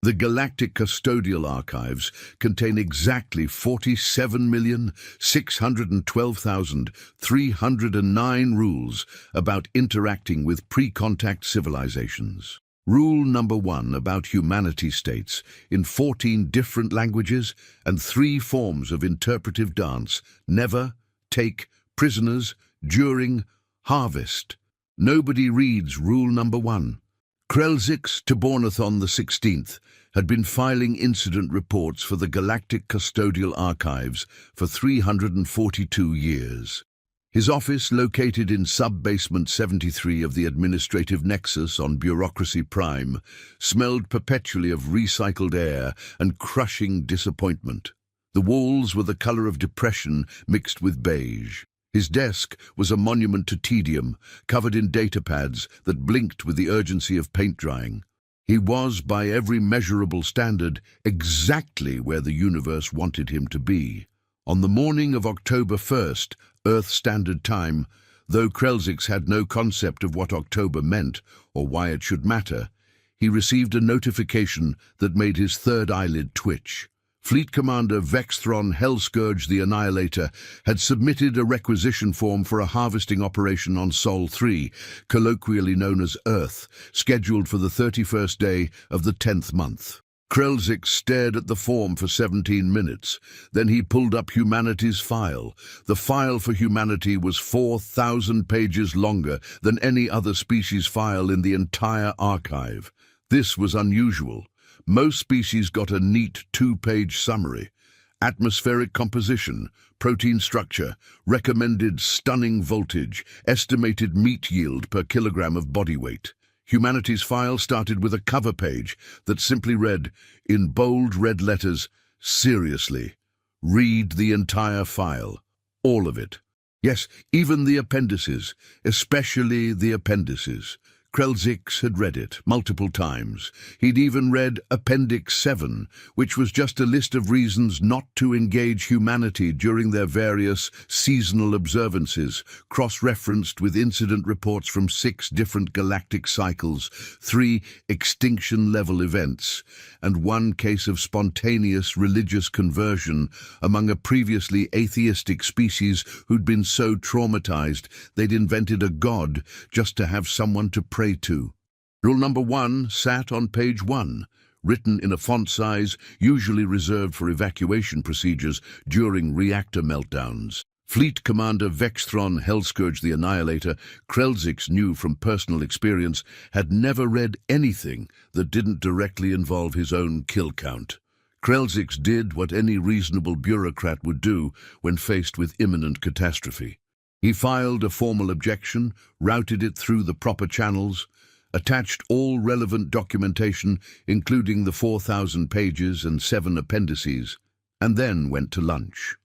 The Galactic Custodial Archives contain exactly 47,612,309 rules about interacting with pre-contact civilizations. Rule number 1 about humanity states, in 14 different languages and 3 forms of interpretive dance: never, take, prisoners, during, harvest. Nobody reads rule number 1. Krelzix Tabornathon the 16th had been filing incident reports for the Galactic Custodial Archives for 342 years. His office, located in sub-basement 73 of the administrative nexus on Bureaucracy Prime, smelled perpetually of recycled air and crushing disappointment. The walls were the color of depression mixed with beige. His desk was a monument to tedium, covered in datapads that blinked with the urgency of paint drying. He was, by every measurable standard, exactly where the universe wanted him to be. On the morning of October 1st, Earth Standard Time, though Krelzix had no concept of what October meant or why it should matter, he received a notification that made his third eyelid twitch. Fleet Commander Vexthron Hellscourge the Annihilator had submitted a requisition form for a harvesting operation on Sol 3, colloquially known as Earth, scheduled for the 31st day of the 10th month. Krelzix stared at the form for 17 minutes. Then he pulled up humanity's file. The file for humanity was 4,000 pages longer than any other species file in the entire archive. This was unusual. Most species got a neat 2-page summary: atmospheric composition, protein structure, recommended stunning voltage, estimated meat yield per kilogram of body weight. Humanity's file started with a cover page that simply read, in bold red letters, "Seriously, read the entire file. All of it. Yes, even the appendices, especially the appendices." Krelzix had read it multiple times. He'd even read Appendix 7, which was just a list of reasons not to engage humanity during their various seasonal observances, cross-referenced with incident reports from 6 different galactic cycles, 3 extinction-level events, and 1 case of spontaneous religious conversion among a previously atheistic species who'd been so traumatized they'd invented a god just to have someone to pray to. Rule number 1 sat on page 1, written in a font size usually reserved for evacuation procedures during reactor meltdowns. Fleet Commander Vexthron Hellscourge the Annihilator, Krelzix knew from personal experience, had never read anything that didn't directly involve his own kill count. Krelzix did what any reasonable bureaucrat would do when faced with imminent catastrophe. He filed a formal objection, routed it through the proper channels, attached all relevant documentation, including the 4,000 pages and 7 appendices, and then went to lunch.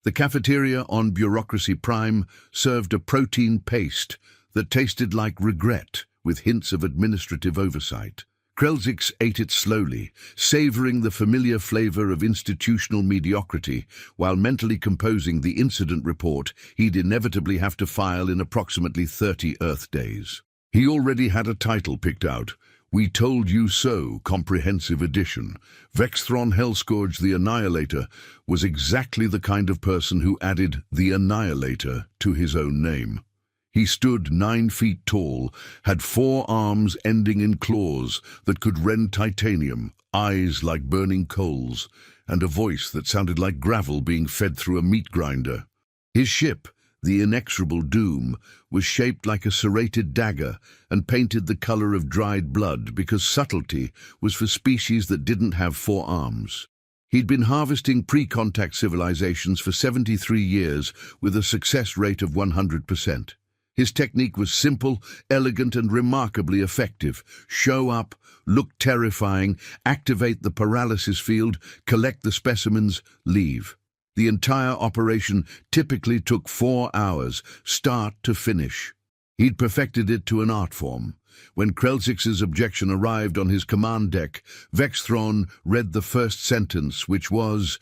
The cafeteria on Bureaucracy Prime served a protein paste that tasted like regret, with hints of administrative oversight. Krelzix ate it slowly, savoring the familiar flavor of institutional mediocrity, while mentally composing the incident report he'd inevitably have to file in approximately 30 Earth days. He already had a title picked out: "We Told You So, Comprehensive Edition." Vexthron Hellscourge the Annihilator was exactly the kind of person who added "the Annihilator" to his own name. He stood 9 feet tall, had 4 arms ending in claws that could rend titanium, eyes like burning coals, and a voice that sounded like gravel being fed through a meat grinder. His ship, the Inexorable Doom, was shaped like a serrated dagger and painted the color of dried blood because subtlety was for species that didn't have 4 arms. He'd been harvesting pre-contact civilizations for 73 years with a success rate of 100%. His technique was simple, elegant, and remarkably effective. Show up, look terrifying, activate the paralysis field, collect the specimens, leave. The entire operation typically took 4 hours, start to finish. He'd perfected it to an art form. When Krelzix's objection arrived on his command deck, Vexthron read the first sentence, which was,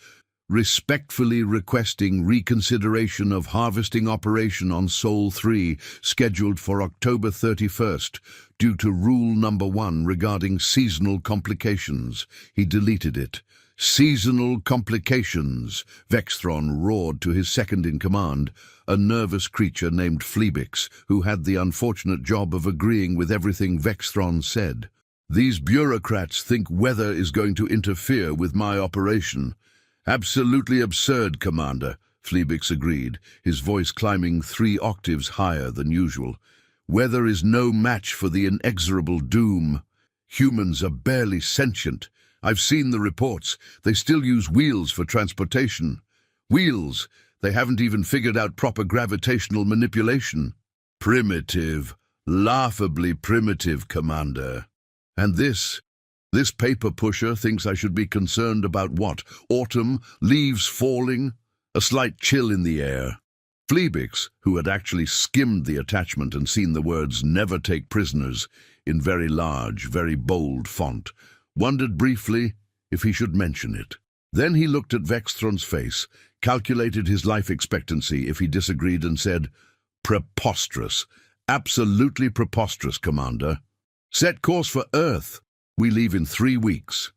Respectfully requesting reconsideration of harvesting operation on Sol 3, scheduled for October 31st, due to rule number 1 regarding seasonal complications. He deleted it. Seasonal complications, Vexthron roared to his second-in-command, a nervous creature named Fleabix, who had the unfortunate job of agreeing with everything Vexthron said. These bureaucrats think weather is going to interfere with my operation. Absolutely absurd, Commander, Fleabix agreed, his voice climbing 3 octaves higher than usual. Weather is no match for the inexorable doom. Humans are barely sentient. I've seen the reports. They still use wheels for transportation. Wheels! They haven't even figured out proper gravitational manipulation. Primitive. Laughably primitive, Commander. And this paper pusher thinks I should be concerned about what? Autumn, leaves falling, a slight chill in the air. Fleabix, who had actually skimmed the attachment and seen the words "Never take prisoners" in very large, very bold font, wondered briefly if he should mention it. Then he looked at Vexthron's face, calculated his life expectancy if he disagreed, and said, "Preposterous. Absolutely preposterous, Commander. Set course for Earth. We leave in 3 weeks.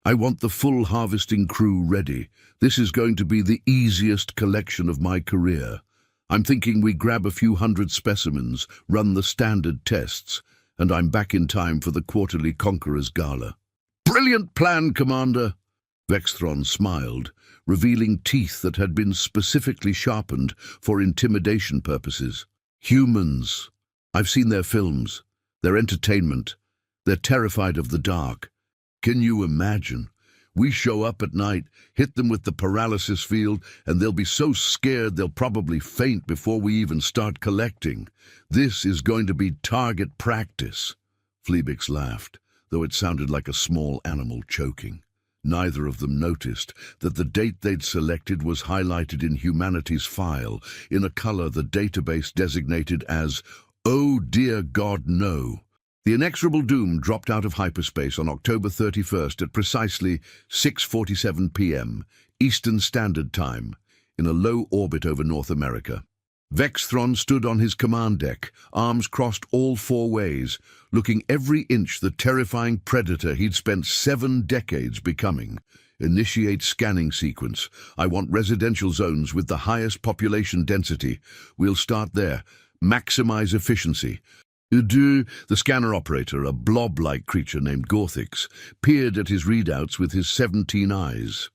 I want the full harvesting crew ready. This is going to be the easiest collection of my career. I'm thinking we grab a few hundred specimens, run the standard tests, and I'm back in time for the quarterly Conquerors Gala." "Brilliant plan, Commander." Vexthron smiled, revealing teeth that had been specifically sharpened for intimidation purposes. "Humans. I've seen their films, their entertainment. They're terrified of the dark. Can you imagine? We show up at night, hit them with the paralysis field, and they'll be so scared they'll probably faint before we even start collecting. This is going to be target practice." Fleabix laughed, though it sounded like a small animal choking. Neither of them noticed that the date they'd selected was highlighted in humanity's file in a color the database designated as "Oh dear God, no." The inexorable doom dropped out of hyperspace on October 31st at precisely 6:47 p.m. Eastern Standard Time, in a low orbit over North America. Vexthron stood on his command deck, arms crossed all 4 ways, looking every inch the terrifying predator he'd spent 7 decades becoming. "Initiate scanning sequence. I want residential zones with the highest population density. We'll start there. Maximize efficiency." The scanner operator, a blob-like creature named Gorthix, peered at his readouts with his 17 eyes.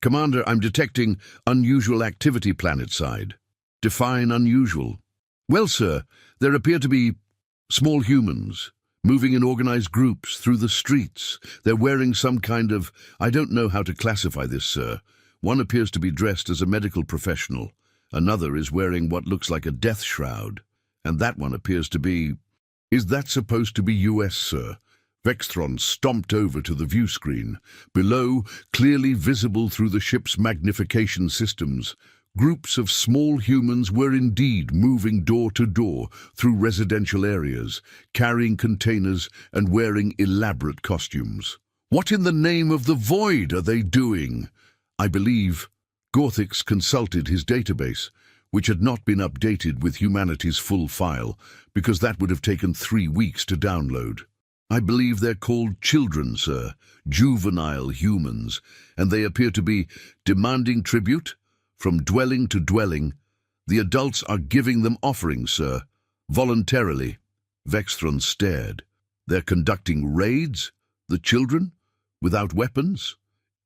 "Commander, I'm detecting unusual activity planetside." "Define unusual." "Well, sir, there appear to be small humans, moving in organized groups through the streets. They're wearing some kind of... I don't know how to classify this, sir. One appears to be dressed as a medical professional. Another is wearing what looks like a death shroud. And that one appears to be... Is that supposed to be US, sir?" Vexthron stomped over to the view screen. Below, clearly visible through the ship's magnification systems, groups of small humans were indeed moving door to door through residential areas, carrying containers and wearing elaborate costumes. "What in the name of the void are they doing?" "I believe..." Gorthix consulted his database, which had not been updated with humanity's full file, because that would have taken 3 weeks to download. "I believe they're called children, sir, juvenile humans, and they appear to be demanding tribute from dwelling to dwelling. The adults are giving them offerings, sir, voluntarily." Vexthron stared. "They're conducting raids? The children? Without weapons?"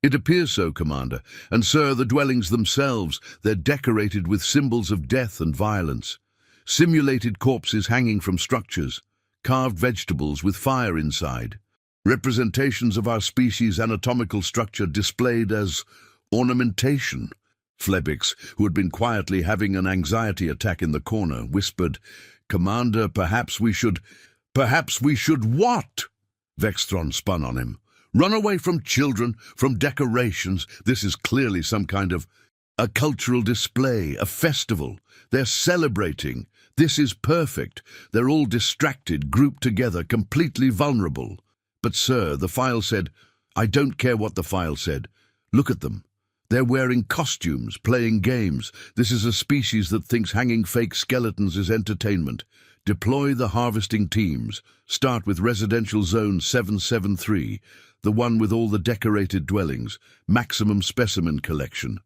"It appears so, Commander. And, sir, the dwellings themselves, they're decorated with symbols of death and violence. Simulated corpses hanging from structures, carved vegetables with fire inside. Representations of our species' anatomical structure displayed as ornamentation." Fleabix, who had been quietly having an anxiety attack in the corner, whispered, "Commander, perhaps we should..." "Perhaps we should what?" Vexthron spun on him. "Run away from children, from decorations. This is clearly some kind of a cultural display, a festival. They're celebrating. This is perfect. They're all distracted, grouped together, completely vulnerable." "But, sir, the file said..." "I don't care what the file said. Look at them. They're wearing costumes, playing games. This is a species that thinks hanging fake skeletons is entertainment. Deploy the harvesting teams. Start with Residential Zone 773, the one with all the decorated dwellings, maximum specimen collection.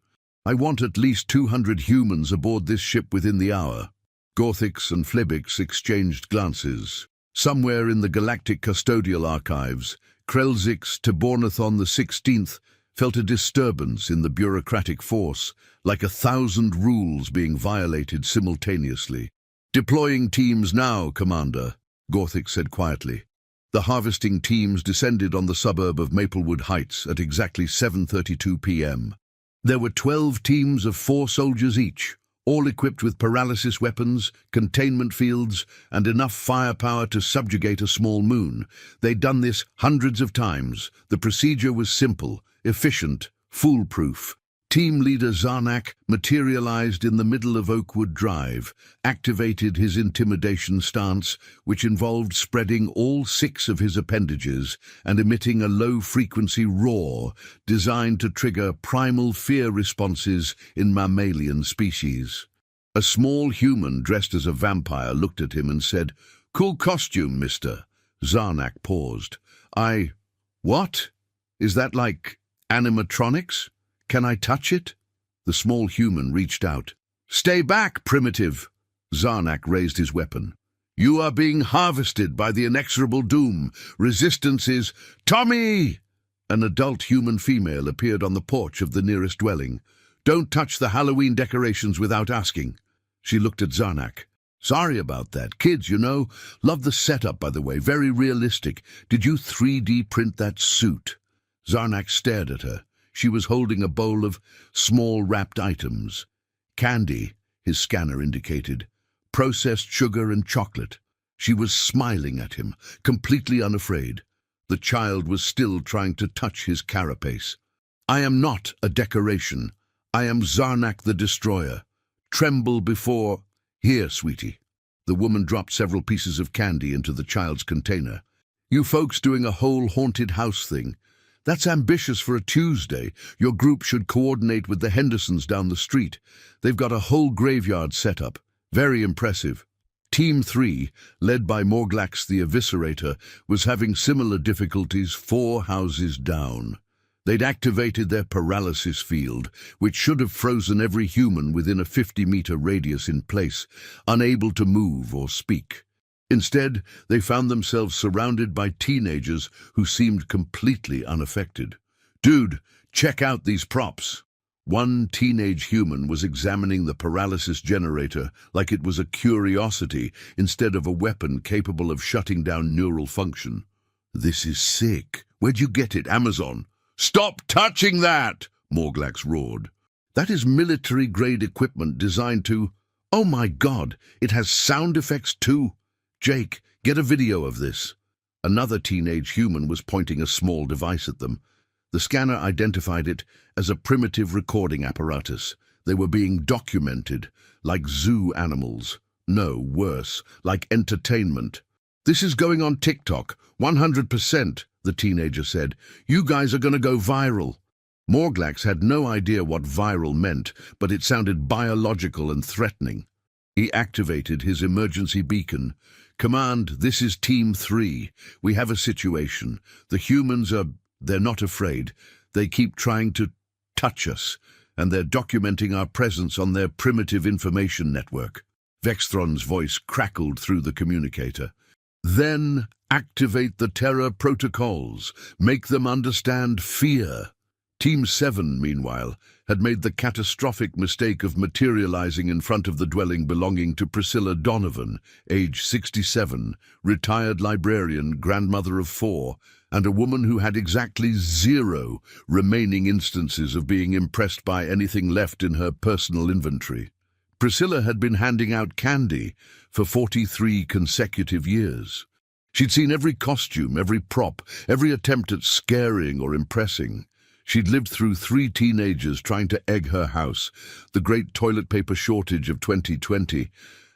I want at least 200 humans aboard this ship within the hour. Gorthix and Flibix exchanged glances. Somewhere in the galactic custodial archives, Krelzix Tibornathon the 16th felt a disturbance in the bureaucratic force, like 1,000 rules being violated simultaneously. "Deploying teams now, Commander," Gorthix said quietly. The harvesting teams descended on the suburb of Maplewood Heights at exactly 7:32 p.m. There were 12 teams of 4 soldiers each, all equipped with paralysis weapons, containment fields, and enough firepower to subjugate a small moon. They'd done this hundreds of times. The procedure was simple, efficient, foolproof. Team leader Zarnak materialized in the middle of Oakwood Drive, activated his intimidation stance, which involved spreading all 6 of his appendages and emitting a low-frequency roar designed to trigger primal fear responses in mammalian species. A small human dressed as a vampire looked at him and said, "Cool costume, mister." Zarnak paused. What? Is that like animatronics? Can I touch it?" The small human reached out. "Stay back, primitive!" Zarnak raised his weapon. "You are being harvested by the inexorable doom. Resistance is—" "Tommy!" An adult human female appeared on the porch of the nearest dwelling. "Don't touch the Halloween decorations without asking." She looked at Zarnak. "Sorry about that. Kids, you know. Love the setup, by the way. Very realistic. Did you 3D print that suit?" Zarnak stared at her. She was holding a bowl of small wrapped items. Candy, his scanner indicated. Processed sugar and chocolate. She was smiling at him, completely unafraid. The child was still trying to touch his carapace. "I am not a decoration. I am Zarnak the Destroyer. Tremble before—" "Here, sweetie." The woman dropped several pieces of candy into the child's container. "You folks doing a whole haunted house thing. That's ambitious for a Tuesday. Your group should coordinate with the Hendersons down the street. They've got a whole graveyard set up. Very impressive." Team 3, led by Morglax the Eviscerator, was having similar difficulties 4 houses down. They'd activated their paralysis field, which should have frozen every human within a 50-meter radius in place, unable to move or speak. Instead, they found themselves surrounded by teenagers who seemed completely unaffected. "Dude, check out these props." One teenage human was examining the paralysis generator like it was a curiosity instead of a weapon capable of shutting down neural function. "This is sick. Where'd you get it? Amazon?" "Stop touching that!" Morglax roared. "That is military-grade equipment designed to—" "Oh my God, it has sound effects too!" "Jake, get a video of this." Another teenage human was pointing a small device at them. The scanner identified it as a primitive recording apparatus. They were being documented, like zoo animals. No, worse, like entertainment. "This is going on TikTok, 100%, the teenager said. "You guys are going to go viral." Morglax had no idea what viral meant, but it sounded biological and threatening. He activated his emergency beacon. "Command, this is Team 3. We have a situation. The humans they're not afraid. They keep trying to touch us, and they're documenting our presence on their primitive information network." Vexthron's voice crackled through the communicator. "Then activate the terror protocols. Make them understand fear." Team 7, meanwhile, had made the catastrophic mistake of materializing in front of the dwelling belonging to Priscilla Donovan, age 67, retired librarian, grandmother of 4, and a woman who had exactly 0 remaining instances of being impressed by anything left in her personal inventory. Priscilla had been handing out candy for 43 consecutive years. She'd seen every costume, every prop, every attempt at scaring or impressing. She'd lived through 3 teenagers trying to egg her house, the great toilet paper shortage of 2020,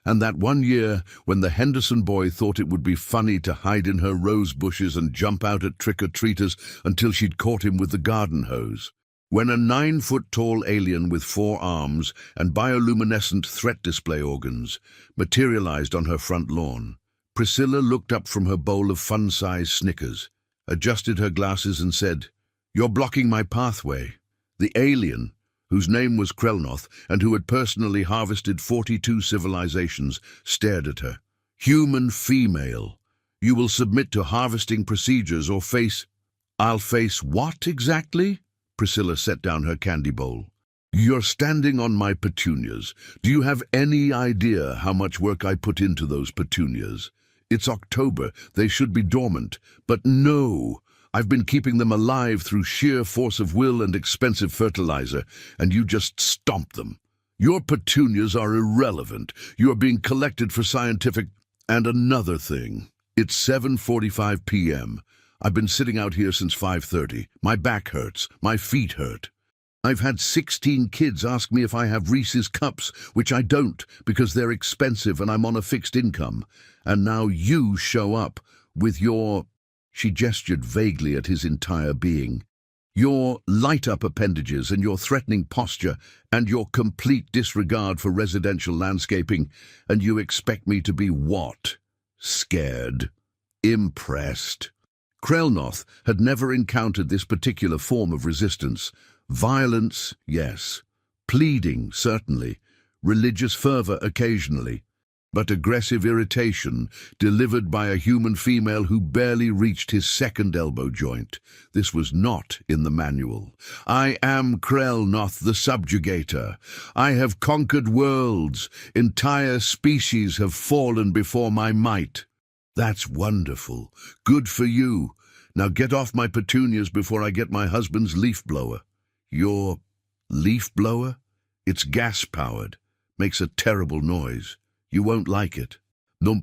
and that one year when the Henderson boy thought it would be funny to hide in her rose bushes and jump out at trick-or-treaters until she'd caught him with the garden hose. when a 9-foot-tall alien with 4 arms and bioluminescent threat display organs materialized on her front lawn. Priscilla looked up from her bowl of fun-sized Snickers, adjusted her glasses and said, "You're blocking my pathway." The alien, whose name was Krelnoth and who had personally harvested 42 civilizations, stared at her. "Human female. You will submit to harvesting procedures or face—" "I'll face what exactly?" Priscilla set down her candy bowl. "You're standing on my petunias. Do you have any idea how much work I put into those petunias? It's October. They should be dormant. But no, I've been keeping them alive through sheer force of will and expensive fertilizer, and you just stomp them. Your petunias are irrelevant. You're being collected for scientific—" "And another thing. It's 7:45 p.m. I've been sitting out here since 5:30. My back hurts. My feet hurt. I've had 16 kids ask me if I have Reese's Cups, which I don't because they're expensive and I'm on a fixed income. And now you show up with your—" She gestured vaguely at his entire being. "Your light-up appendages and your threatening posture and your complete disregard for residential landscaping, and you expect me to be what? Scared? Impressed?" Krelnoth had never encountered this particular form of resistance. Violence, yes. Pleading, certainly. Religious fervor occasionally. But aggressive irritation, delivered by a human female who barely reached his second elbow joint. This was not in the manual. "I am Krelnoth the Subjugator. I have conquered worlds. Entire species have fallen before my might." "That's wonderful. Good for you. Now get off my petunias before I get my husband's leaf blower." "Your leaf blower? It's gas-powered. Makes a terrible noise. You won't like it."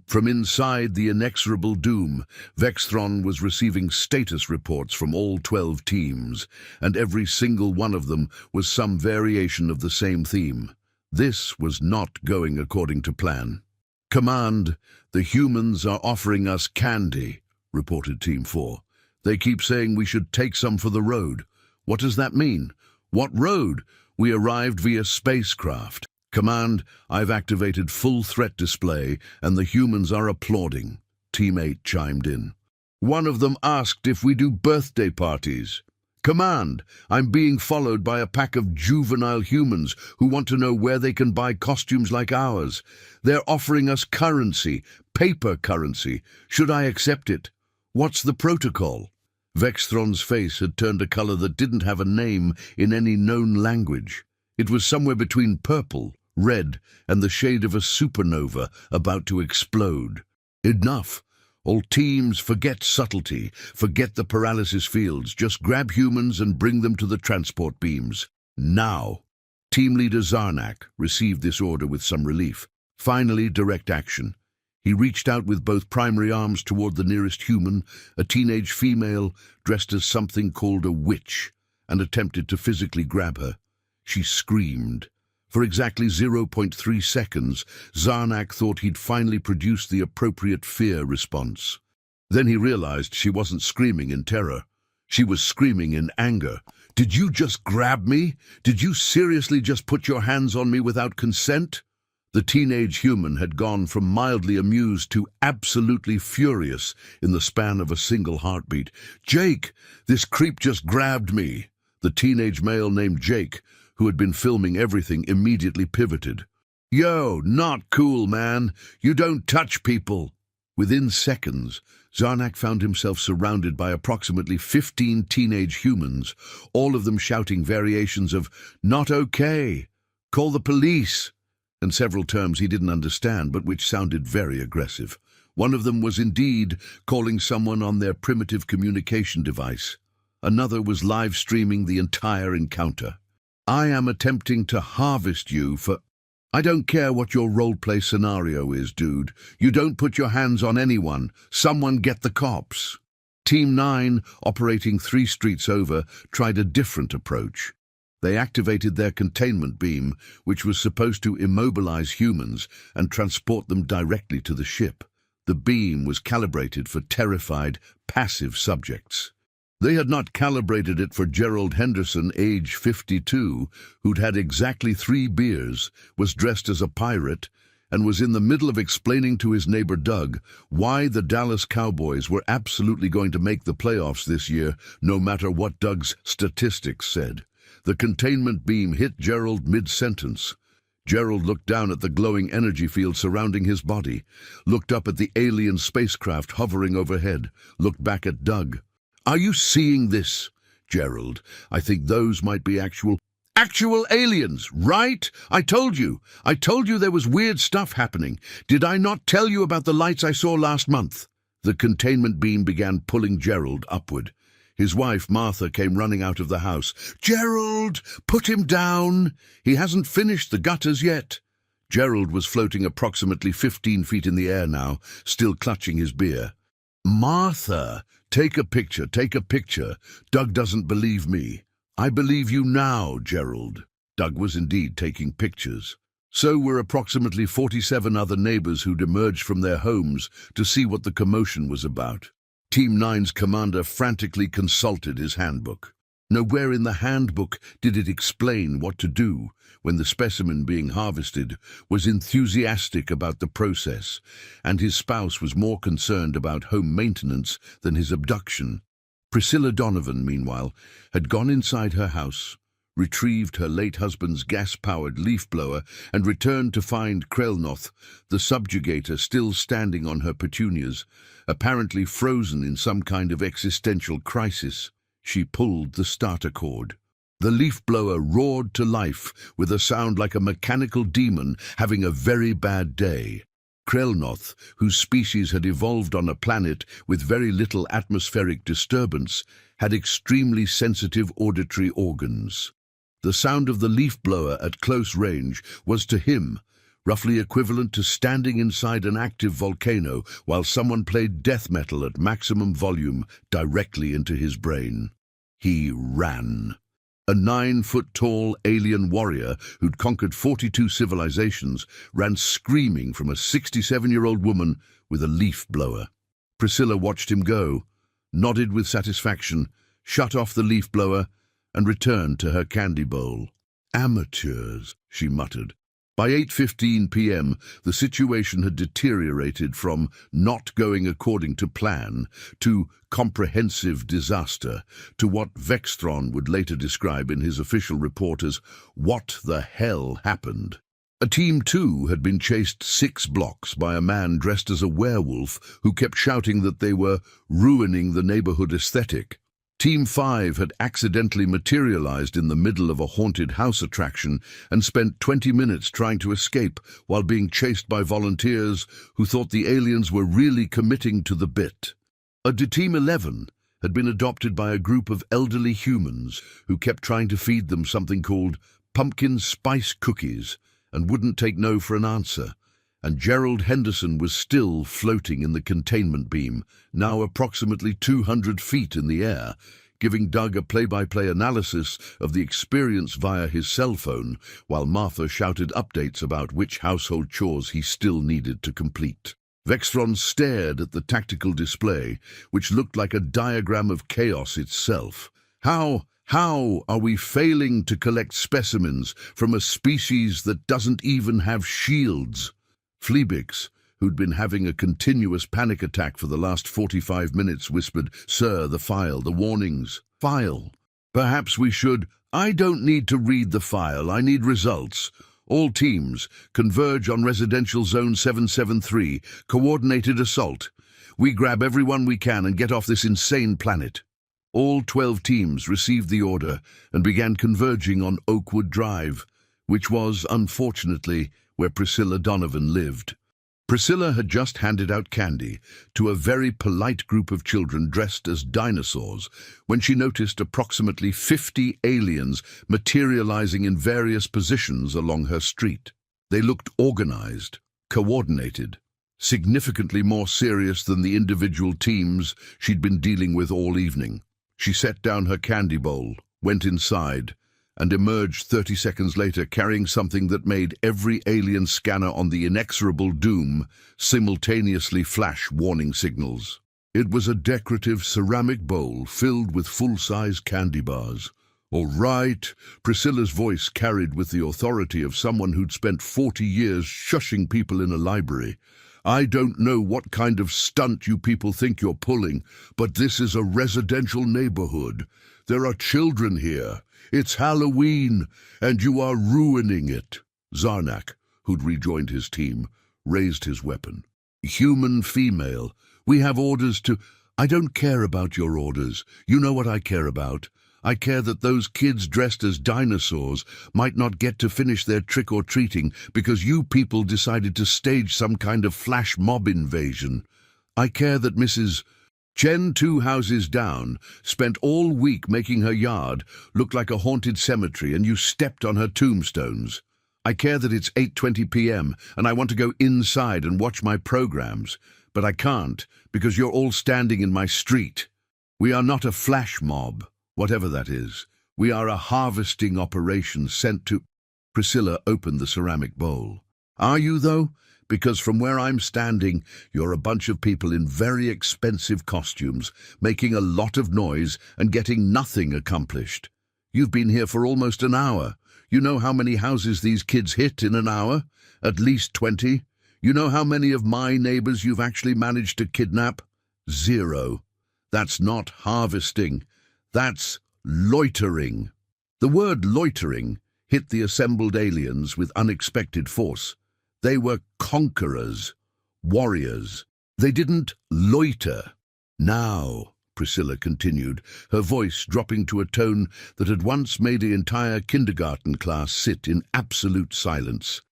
From inside the inexorable doom, Vexthron was receiving status reports from all 12 teams, and every single one of them was some variation of the same theme. This was not going according to plan. "Command, the humans are offering us candy," reported Team 4. "They keep saying we should take some for the road." "What does that mean?" "What road? We arrived via spacecraft." "Command, I've activated full threat display and the humans are applauding." Team 8 chimed in. "One of them asked if we do birthday parties." "Command, I'm being followed by a pack of juvenile humans who want to know where they can buy costumes like ours. They're offering us currency, paper currency. Should I accept it? What's the protocol?" Vexthron's face had turned a color that didn't have a name in any known language. It was somewhere between purple, red, and the shade of a supernova about to explode. "Enough. All teams, forget subtlety, forget the paralysis fields. Just grab humans and bring them to the transport beams. Now." Team leader Zarnak received this order with some relief. Finally, direct action. He reached out with both primary arms toward the nearest human, a teenage female dressed as something called a witch, and attempted to physically grab her. She screamed. For exactly 0.3 seconds, Zarnak thought he'd finally produced the appropriate fear response. Then he realized she wasn't screaming in terror. She was screaming in anger. "Did you just grab me? Did you seriously just put your hands on me without consent?" The teenage human had gone from mildly amused to absolutely furious in the span of a single heartbeat. "Jake, this creep just grabbed me." The teenage male named Jake, who had been filming everything, immediately pivoted. "Yo, not cool, man. You don't touch people." Within seconds, Zarnak found himself surrounded by approximately 15 teenage humans, all of them shouting variations of "not okay," "call the police," and several terms he didn't understand but which sounded very aggressive. One of them was indeed calling someone on their primitive communication device. Another was live streaming the entire encounter. "I am attempting to harvest you for—" "I don't care what your roleplay scenario is, dude. You don't put your hands on anyone. Someone get the cops." Team 9, operating 3 streets over, tried a different approach. They activated their containment beam, which was supposed to immobilize humans and transport them directly to the ship. The beam was calibrated for terrified, passive subjects. They had not calibrated it for Gerald Henderson, age 52, who'd had exactly 3 beers, was dressed as a pirate, and was in the middle of explaining to his neighbor Doug why the Dallas Cowboys were absolutely going to make the playoffs this year, no matter what Doug's statistics said. The containment beam hit Gerald mid-sentence. Gerald looked down at the glowing energy field surrounding his body, looked up at the alien spacecraft hovering overhead, looked back at Doug. "Are you seeing this, Gerald? I think those might be actual aliens, right? I told you there was weird stuff happening. Did I not tell you about the lights I saw last month?" The containment beam began pulling Gerald upward. His wife, Martha, came running out of the house. "Gerald, put him down. He hasn't finished the gutters yet." Gerald was floating approximately 15 feet in the air now, still clutching his beer. "Martha, take a picture, take a picture. Doug doesn't believe me." "I believe you now, Gerald." Doug was indeed taking pictures. So were approximately 47 other neighbors who'd emerged from their homes to see what the commotion was about. Team 9's commander frantically consulted his handbook. Nowhere in the handbook did it explain what to do when the specimen being harvested was enthusiastic about the process, and his spouse was more concerned about home maintenance than his abduction. Priscilla Donovan, meanwhile, had gone inside her house, retrieved her late husband's gas-powered leaf blower, and returned to find Krelnoth, the subjugator, still standing on her petunias, apparently frozen in some kind of existential crisis. She pulled the starter cord. The leaf blower roared to life with a sound like a mechanical demon having a very bad day. Krelnoth, whose species had evolved on a planet with very little atmospheric disturbance, had extremely sensitive auditory organs. The sound of the leaf blower at close range was to him roughly equivalent to standing inside an active volcano while someone played death metal at maximum volume directly into his brain. He ran. A 9-foot-tall alien warrior who'd conquered 42 civilizations ran screaming from a 67-year-old woman with a leaf blower. Priscilla watched him go, nodded with satisfaction, shut off the leaf blower, and returned to her candy bowl. "Amateurs," she muttered. By 8:15 p.m., the situation had deteriorated from not going according to plan to comprehensive disaster, to what Vexthron would later describe in his official report as "what the hell happened." A Team 2 had been chased 6 blocks by a man dressed as a werewolf who kept shouting that they were ruining the neighborhood aesthetic. Team 5 had accidentally materialized in the middle of a haunted house attraction and spent 20 minutes trying to escape while being chased by volunteers who thought the aliens were really committing to the bit. Team 11 had been adopted by a group of elderly humans who kept trying to feed them something called pumpkin spice cookies and wouldn't take no for an answer. And Gerald Henderson was still floating in the containment beam, now approximately 200 feet in the air, giving Doug a play-by-play analysis of the experience via his cell phone, while Martha shouted updates about which household chores he still needed to complete. Vexthron stared at the tactical display, which looked like a diagram of chaos itself. How are we failing to collect specimens from a species that doesn't even have shields? Fleabix, who'd been having a continuous panic attack for the last 45 minutes, whispered, "Sir, the file, the warnings." "File? Perhaps we should—" "I don't need to read the file, I need results. All teams, converge on residential zone 773, coordinated assault. We grab everyone we can and get off this insane planet." All 12 teams received the order and began converging on Oakwood Drive, which was, unfortunately, where Priscilla Donovan lived. Priscilla had just handed out candy to a very polite group of children dressed as dinosaurs when she noticed approximately 50 aliens materializing in various positions along her street. They looked organized, coordinated, significantly more serious than the individual teams she'd been dealing with all evening. She set down her candy bowl, went inside, and emerged 30 seconds later carrying something that made every alien scanner on the inexorable Doom simultaneously flash warning signals. It was a decorative ceramic bowl filled with full-size candy bars. "All right," Priscilla's voice carried with the authority of someone who'd spent 40 years shushing people in a library. "I don't know what kind of stunt you people think you're pulling, but this is a residential neighborhood. There are children here. It's Halloween, and you are ruining it." Zarnak, who'd rejoined his team, raised his weapon. "Human female, we have orders to—" "I don't care about your orders. You know what I care about. I care that those kids dressed as dinosaurs might not get to finish their trick-or-treating because you people decided to stage some kind of flash mob invasion. I care that Mrs. Chen, 2 houses down, spent all week making her yard look like a haunted cemetery and you stepped on her tombstones. I care that it's 8:20 p.m. and I want to go inside and watch my programs, but I can't because you're all standing in my street. We are not a flash mob, whatever that is. We are a harvesting operation sent to—" Priscilla opened the ceramic bowl. "Are you, though? Because from where I'm standing, you're a bunch of people in very expensive costumes, making a lot of noise and getting nothing accomplished. You've been here for almost an hour. You know how many houses these kids hit in an hour? At least 20. You know how many of my neighbors you've actually managed to kidnap? 0. That's not harvesting. That's loitering." The word loitering hit the assembled aliens with unexpected force. They were conquerors, warriors. They didn't loiter. "Now," Priscilla continued, her voice dropping to a tone that had once made the entire kindergarten class sit in absolute silence,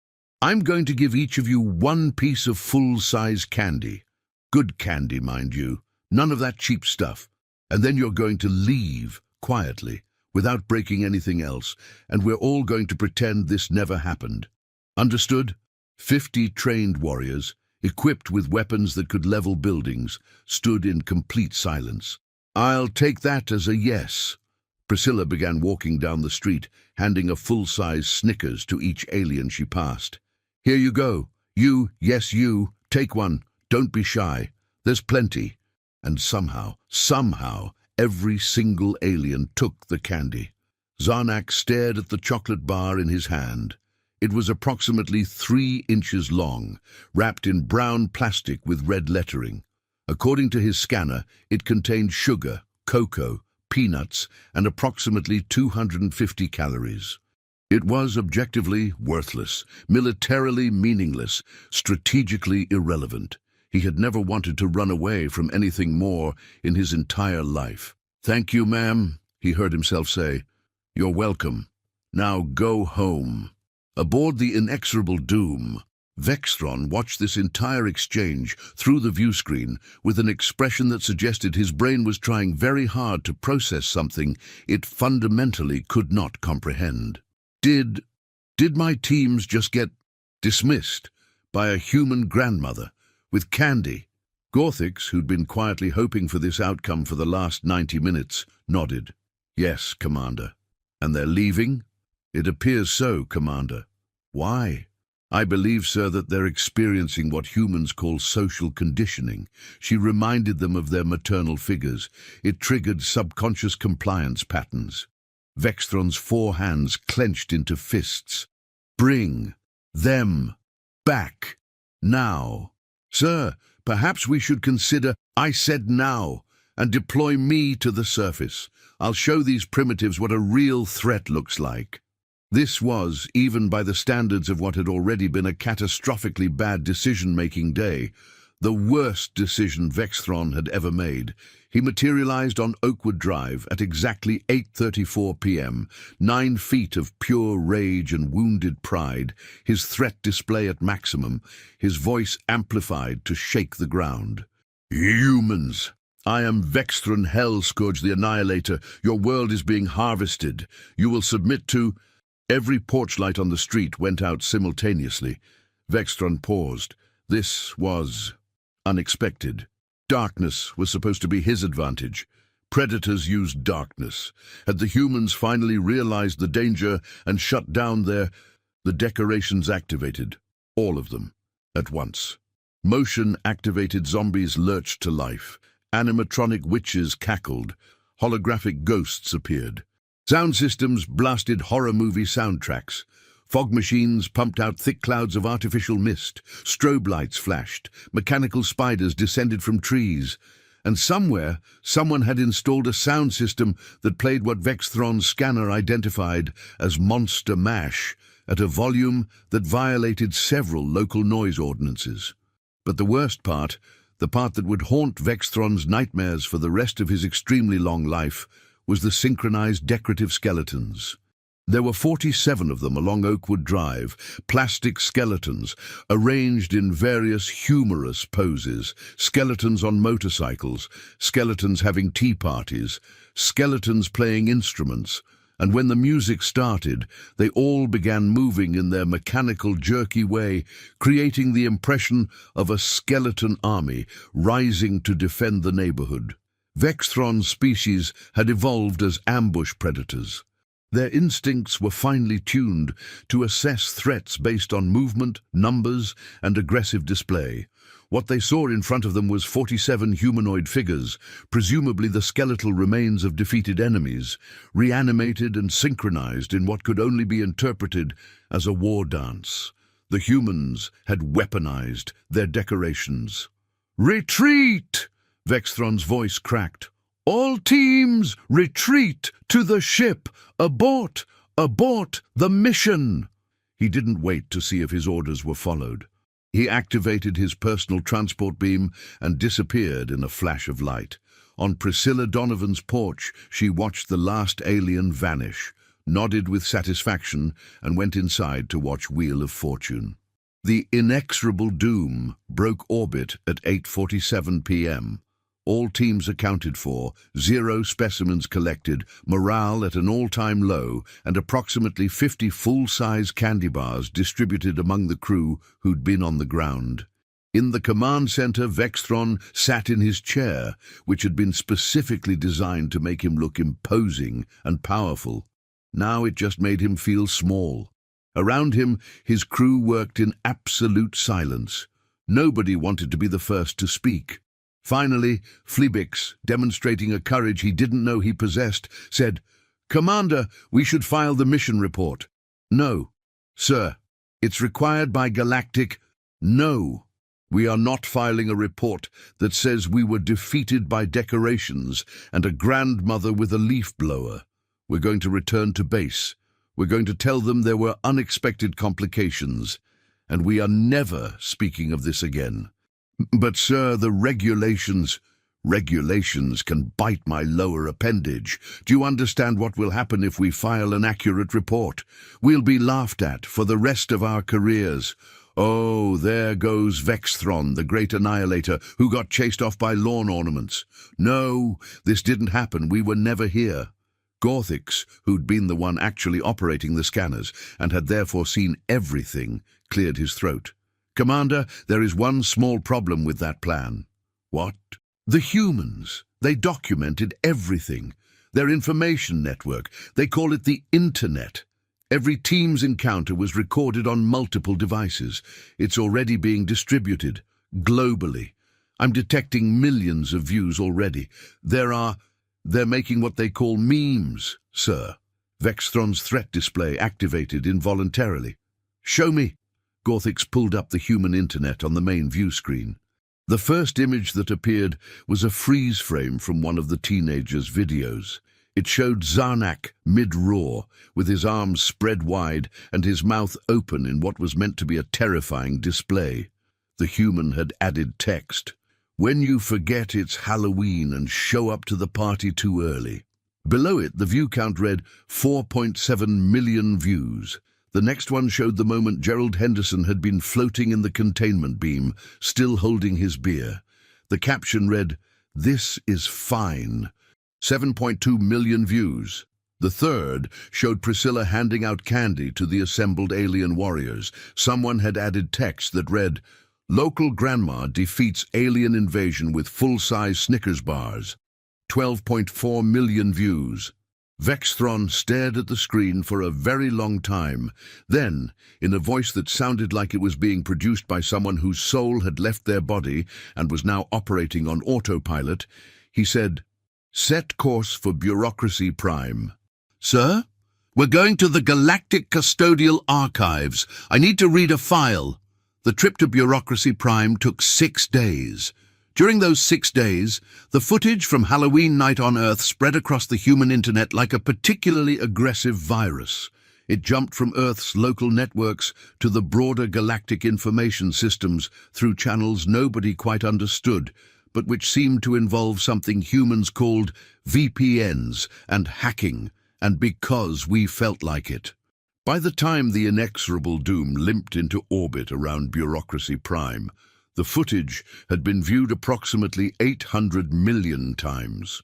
"I'm going to give each of you 1 piece of full-size candy. Good candy, mind you. None of that cheap stuff. And then you're going to leave quietly, without breaking anything else, and we're all going to pretend this never happened. Understood?" 50 trained warriors, equipped with weapons that could level buildings, stood in complete silence. "I'll take that as a yes." Priscilla began walking down the street, handing a full-size Snickers to each alien she passed. "Here you go. You, yes you, take one. Don't be shy. There's plenty." And somehow, every single alien took the candy. Zarnak stared at the chocolate bar in his hand. It was approximately 3 inches long, wrapped in brown plastic with red lettering. According to his scanner, it contained sugar, cocoa, peanuts, and approximately 250 calories. It was objectively worthless, militarily meaningless, strategically irrelevant. He had never wanted to run away from anything more in his entire life. "Thank you, ma'am," he heard himself say. "You're welcome. Now go home." Aboard the inexorable Doom, Vexthron watched this entire exchange through the view screen with an expression that suggested his brain was trying very hard to process something it fundamentally could not comprehend. Did my teams just get dismissed by a human grandmother with candy? Gorthix, who'd been quietly hoping for this outcome for the last 90 minutes, nodded. "Yes, Commander." "And they're leaving?" "It appears so, Commander." "Why?" "I believe, sir, that they're experiencing what humans call social conditioning." She reminded them of their maternal figures. It triggered subconscious compliance patterns. Vexthron's 4 hands clenched into fists. "Bring them back now." "Sir, perhaps we should consider—" "I said now, and deploy me to the surface. I'll show these primitives what a real threat looks like." This was, even by the standards of what had already been a catastrophically bad decision-making day, the worst decision Vexthron had ever made. He materialized on Oakwood Drive at exactly 8:34 p.m., 9 feet of pure rage and wounded pride, his threat display at maximum, his voice amplified to shake the ground. "Humans! I am Vexthron Hellscourge the Annihilator. Your world is being harvested. You will submit to—" Every porch light on the street went out simultaneously. Vexthron paused. This was unexpected. Darkness was supposed to be his advantage. Predators used darkness. Had the humans finally realized the danger and shut down the decorations activated, all of them, at once. Motion-activated zombies lurched to life. Animatronic witches cackled. Holographic ghosts appeared. Sound systems blasted horror movie soundtracks. Fog machines pumped out thick clouds of artificial mist. Strobe lights flashed. Mechanical spiders descended from trees. And somewhere, someone had installed a sound system that played what Vexthron's scanner identified as monster mash at a volume that violated several local noise ordinances. But the worst part, the part that would haunt Vexthron's nightmares for the rest of his extremely long life, was the synchronized decorative skeletons. There were 47 of them along Oakwood Drive, plastic skeletons, arranged in various humorous poses, skeletons on motorcycles, skeletons having tea parties, skeletons playing instruments, and when the music started, they all began moving in their mechanical, jerky way, creating the impression of a skeleton army rising to defend the neighborhood. Vexthron's species had evolved as ambush predators. Their instincts were finely tuned to assess threats based on movement, numbers, and aggressive display. What they saw in front of them was 47 humanoid figures, presumably the skeletal remains of defeated enemies, reanimated and synchronized in what could only be interpreted as a war dance. The humans had weaponized their decorations. "Retreat!" Vexthron's voice cracked. "All teams, retreat to the ship! Abort! Abort the mission!" He didn't wait to see if his orders were followed. He activated his personal transport beam and disappeared in a flash of light. On Priscilla Donovan's porch, she watched the last alien vanish, nodded with satisfaction, and went inside to watch Wheel of Fortune. The inexorable doom broke orbit at 8:47 p.m. All teams accounted for, 0 specimens collected, morale at an all-time low, and approximately 50 full-size candy bars distributed among the crew who'd been on the ground. In the command center, Vexthron sat in his chair, which had been specifically designed to make him look imposing and powerful. Now it just made him feel small. Around him, his crew worked in absolute silence. Nobody wanted to be the first to speak. Finally, Fleabix, demonstrating a courage he didn't know he possessed, said, "Commander, we should file the mission report." "No, sir. It's required by Galactic." "No. We are not filing a report that says we were defeated by decorations and a grandmother with a leaf blower. We're going to return to base. We're going to tell them there were unexpected complications, and we are never speaking of this again." "But, sir, the regulations..." "Regulations can bite my lower appendage. Do you understand what will happen if we file an accurate report? We'll be laughed at for the rest of our careers. Oh, there goes Vexthron, the great annihilator, who got chased off by lawn ornaments. No, this didn't happen. We were never here." Gorthix, who'd been the one actually operating the scanners and had therefore seen everything, cleared his throat. "Commander, there is one small problem with that plan." "What?" "The humans. They documented everything. Their information network. They call it the Internet. Every team's encounter was recorded on multiple devices. It's already being distributed, globally. I'm detecting millions of views already. They're making what they call memes, sir." Vexthron's threat display activated involuntarily. "Show me." Gorthix pulled up the human internet on the main view screen. The first image that appeared was a freeze frame from one of the teenagers' videos. It showed Zarnak mid-roar, with his arms spread wide and his mouth open in what was meant to be a terrifying display. The human had added text, "When you forget it's Halloween and show up to the party too early." Below it, the view count read 4.7 million views. The next one showed the moment Gerald Henderson had been floating in the containment beam, still holding his beer. The caption read, "This is fine." 7.2 million views. The third showed Priscilla handing out candy to the assembled alien warriors. Someone had added text that read, "Local grandma defeats alien invasion with full-size Snickers bars." 12.4 million views. Vexthron stared at the screen for a very long time. Then, in a voice that sounded like it was being produced by someone whose soul had left their body and was now operating on autopilot, he said, "Set course for Bureaucracy Prime." "Sir? We're going to the Galactic Custodial Archives. I need to read a file." The trip to Bureaucracy Prime took 6 days. During those 6 days, the footage from Halloween night on Earth spread across the human internet like a particularly aggressive virus. It jumped from Earth's local networks to the broader galactic information systems through channels nobody quite understood, but which seemed to involve something humans called VPNs and hacking, and because we felt like it. By the time the inexorable doom limped into orbit around Bureaucracy Prime, the footage had been viewed approximately 800 million times.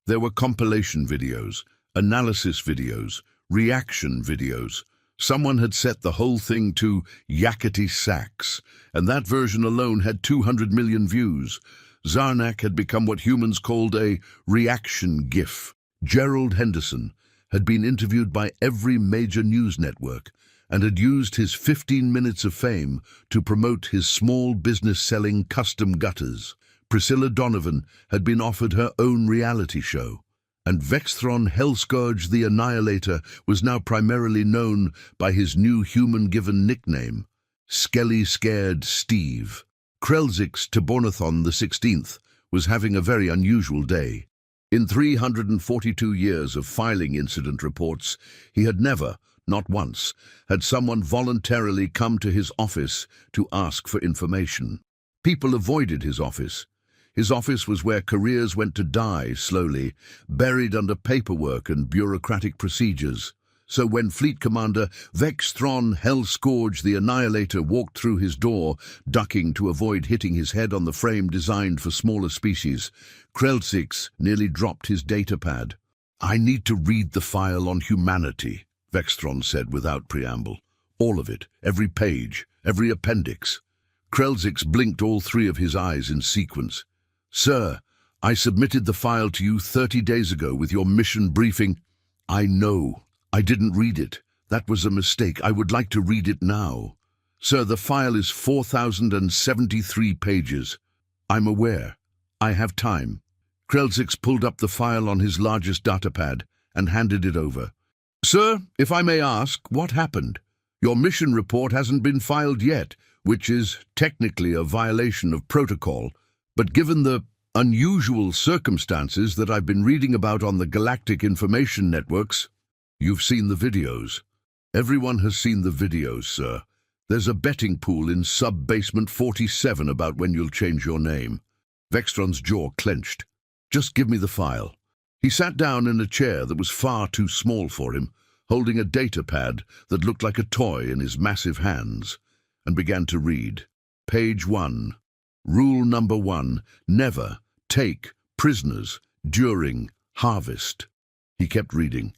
There were compilation videos, analysis videos, reaction videos. Someone had set the whole thing to yakety sax, and that version alone had 200 million views. Zarnak had become what humans called a reaction GIF. Gerald Henderson had been interviewed by every major news network and had used his 15 minutes of fame to promote his small business selling custom gutters. Priscilla Donovan had been offered her own reality show, and Vexthron Hellscourge the Annihilator was now primarily known by his new human-given nickname, Skelly Scared Steve. Krelzik's Tabornathon the 16th was having a very unusual day. In 342 years of filing incident reports, he had never, not once, had someone voluntarily come to his office to ask for information. People avoided his office. His office was where careers went to die slowly, buried under paperwork and bureaucratic procedures. So when Fleet Commander Vexthron Hellscourge the Annihilator walked through his door, ducking to avoid hitting his head on the frame designed for smaller species, Krelzix nearly dropped his datapad. "I need to read the file on humanity," Vexthron said without preamble. "All of it, every page, every appendix." Krelzix blinked all 3 of his eyes in sequence. "Sir, I submitted the file to you 30 days ago with your mission briefing." "I know. I didn't read it. That was a mistake. I would like to read it now." "Sir, the file is 4,073 pages. I'm aware. I have time." Krelzix pulled up the file on his largest datapad and handed it over. "Sir, if I may ask, what happened? Your mission report hasn't been filed yet, which is technically a violation of protocol, but given the unusual circumstances that I've been reading about on the galactic information networks..." "You've seen the videos." "Everyone has seen the videos, sir. There's a betting pool in sub-basement 47 about when you'll change your name." Vexthron's jaw clenched. "Just give me the file." He sat down in a chair that was far too small for him, holding a datapad that looked like a toy in his massive hands, and began to read. Page 1. Rule number 1, never take prisoners during harvest. He kept reading.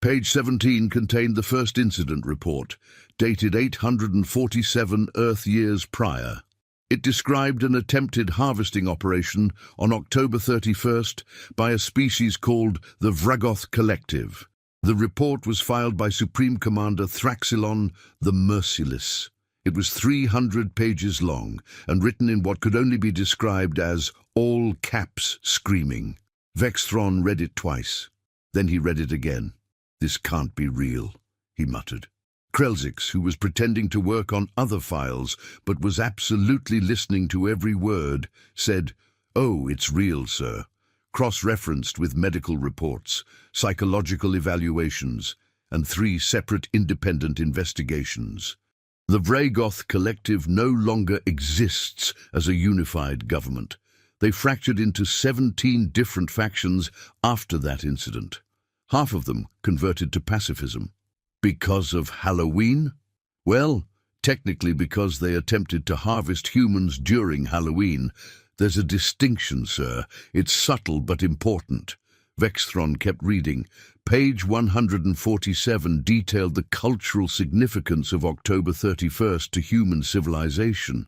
Page 17 contained the first incident report, dated 847 Earth years prior. It described an attempted harvesting operation on October 31st by a species called the Vragoth Collective. The report was filed by Supreme Commander Thraxilon the Merciless. It was 300 pages long and written in what could only be described as all caps screaming. Vexthron read it twice. Then he read it again. "This can't be real," he muttered. Krelzix, who was pretending to work on other files but was absolutely listening to every word, said, "Oh, it's real, sir. Cross-referenced with medical reports, psychological evaluations, and 3 separate independent investigations. The Vragoth Collective no longer exists as a unified government. They fractured into 17 different factions after that incident. Half of them converted to pacifism. Because of Halloween? Well, technically because they attempted to harvest humans during Halloween. There's a distinction, sir. It's subtle but important." Vexthron kept reading. Page 147 detailed the cultural significance of October 31st to human civilization.